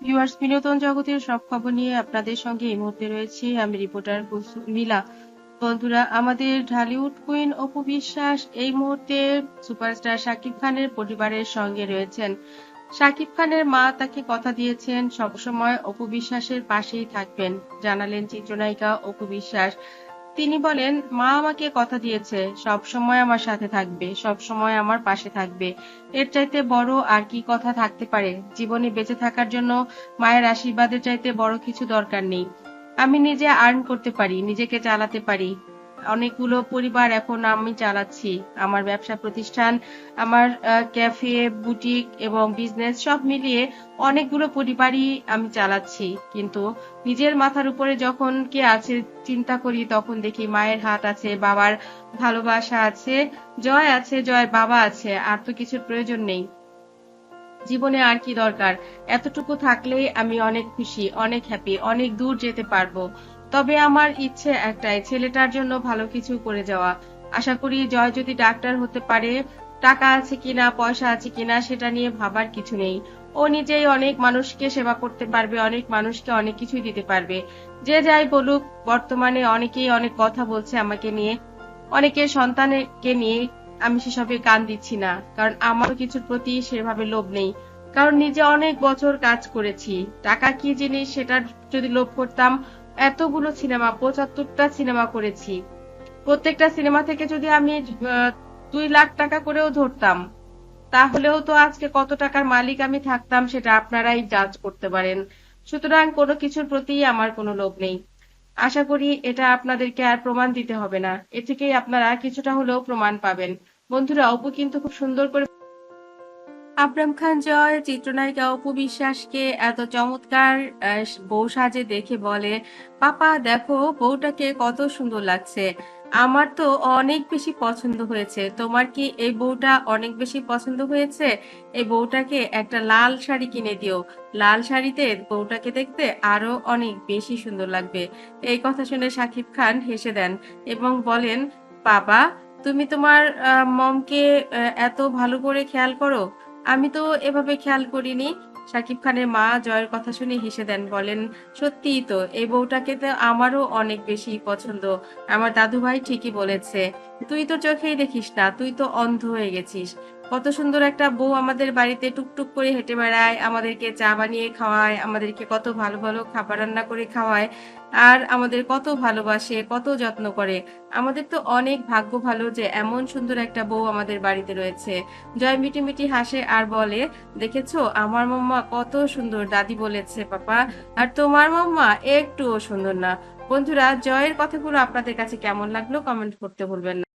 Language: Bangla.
ভিউয়ার্স, বিনোদন জগতের সব খবর নিয়ে আপনাদের সঙ্গে এই মুহূর্তে রয়েছি আমি রিপোর্টার কুলসুম নীলা। বন্ধুরা, আমাদের ঢালিউড কুইন অপু বিশ্বাস এই মুহূর্তে সুপারস্টার শাকিব খানের পরিবারের সঙ্গে রয়েছেন। শাকিব খানের মা তাকে কথা দিয়েছেন সবসময় অপু বিশ্বাসের পাশেই থাকবেন, জানালেন চিত্রনায়িকা অপু বিশ্বাস। তিনি বলেন, মা আমাকে কথা দিয়েছে সব সময় আমার সাথে থাকবে, সব সময় আমার পাশে থাকবে। এর চাইতে বড় আর কি কথা থাকতে পারে? জীবনে বেঁচে থাকার জন্য মায়ের আশীর্বাদের চাইতে বড় কিছু দরকার নেই। আমি নিজে আর্ন করতে পারি, নিজেকে চালাতে পারি। অনেকগুলো পরিবার এখন আমি চালাচ্ছি। আমার ব্যবসা প্রতিষ্ঠান, আমার ক্যাফে, বুটিক এবং বিজনেস সব মিলিয়ে অনেকগুলো পরিবারই আমি চালাচ্ছি। কিন্তু নিজের মাথার উপরে যখন কে আছে চিন্তা করি, তখন দেখি মায়ের হাত আছে, বাবার ভালোবাসা আছে, জয় আছে, জয়ের বাবা আছে। আর তো কিছুর প্রয়োজন নেই। জীবনে আর কি দরকার? এতটুকু থাকলেই আমি অনেক খুশি, অনেক হ্যাপি, অনেক দূর যেতে পারবো। তবে আমার ইচ্ছে একটাই, ছেলেটার জন্য ভালো কিছু করে যাওয়া। আশা করি জয় যদি ডাক্তার হতে পারে। টাকা আছে কিনা, পয়সা আছে কিনা সেটা নিয়ে ভাবার কিছু নেই। ও নিজেই অনেক মানুষকে সেবা করতে পারবে, অনেক মানুষকে অনেক কিছুই দিতে পারবে। যে যাই বলুক, বর্তমানে অনেকেই অনেক কথা বলছে আমাকে নিয়ে, অনেকের সন্তানকে নিয়ে। আমি সেসবে কান দিচ্ছি না, কারণ আমারও কিছুর প্রতি সেভাবে লোভ নেই। কারণ নিজে অনেক বছর কাজ করেছি। টাকা কি জিনিস সেটা যদি লোভ করতাম, এতগুলো সিনেমা, ৭৫টা সিনেমা করেছি। প্রত্যেকটা সিনেমা থেকে যদি আমি ২ লাখ টাকা করেও ধরতাম, তাহলেও তো আজকে কত টাকার মালিক আমি থাকতাম সেটা আপনারাই জাজ করতে পারেন। সুতরাং কোনো কিছুর প্রতি আমার কোনো লোভ নেই। আশা করি এটা আপনাদেরকে আর প্রমাণ দিতে হবে না। এ থেকেই আপনারা কিছুটা হলেও প্রমাণ পাবেন। বন্ধুরা, অপু কিন্তু খুব সুন্দর করে আবরাম খান জয় চিত্রনায়িকা অপু বিশ্বাসকে এত চমৎকার বউ সাজে দেখে বলে, পাপা দেখো বউটাকে কত সুন্দর লাগছে। আমার তো অনেক বেশি পছন্দ হয়েছে। তোমার কি এই বউটা অনেক বেশি পছন্দ হয়েছে? এই বউটাকে একটা লাল শাড়ি কিনে দিও। লাল শাড়িতে বউটাকে দেখতে আরো অনেক বেশি সুন্দর লাগবে। এই কথা শুনে শাকিব খান হেসে দেন এবং বলেন, বাবা, তুমি তোমার মমকে এত ভালো করে খেয়াল করো। আমি তো এভাবে খেয়াল করিনি। শাকিব খানের মা জয়ের কথা শুনে হেসে দেন, বলেন, সত্যিই তো এই বউটাকে তো আমারও অনেক বেশি পছন্দ। আমার দাদু ভাই ঠিকই বলেছে। তুই তো চোখেই দেখিস না, তুই তো অন্ধ হয়ে গেছিস। কত সুন্দর একটা বউ আমাদের বাড়িতে টুকটুক করে হেঁটে বেড়ায়, আমাদেরকে চা বানিয়ে খাওয়ায়, আমাদেরকে কত ভালো ভালো খাবার রান্না করে খাওয়ায়, আর আমাদের কত ভালোবাসে, কত যত্ন করে। আমাদের তো অনেক ভাগ্য ভালো যে এমন সুন্দর একটা বউ আমাদের বাড়িতে রয়েছে। জয় মিটি মিটি হাসে আর বলে, দেখেছো আমার মাম্মা কত সুন্দর, দাদি বলেছে পাপা। আর তোমার মাম্মা একটুও সুন্দর না। বন্ধুরা, জয়ের কথাগুলো আপনাদের কাছে কেমন লাগলো কমেন্ট করতে ভুলবেন না।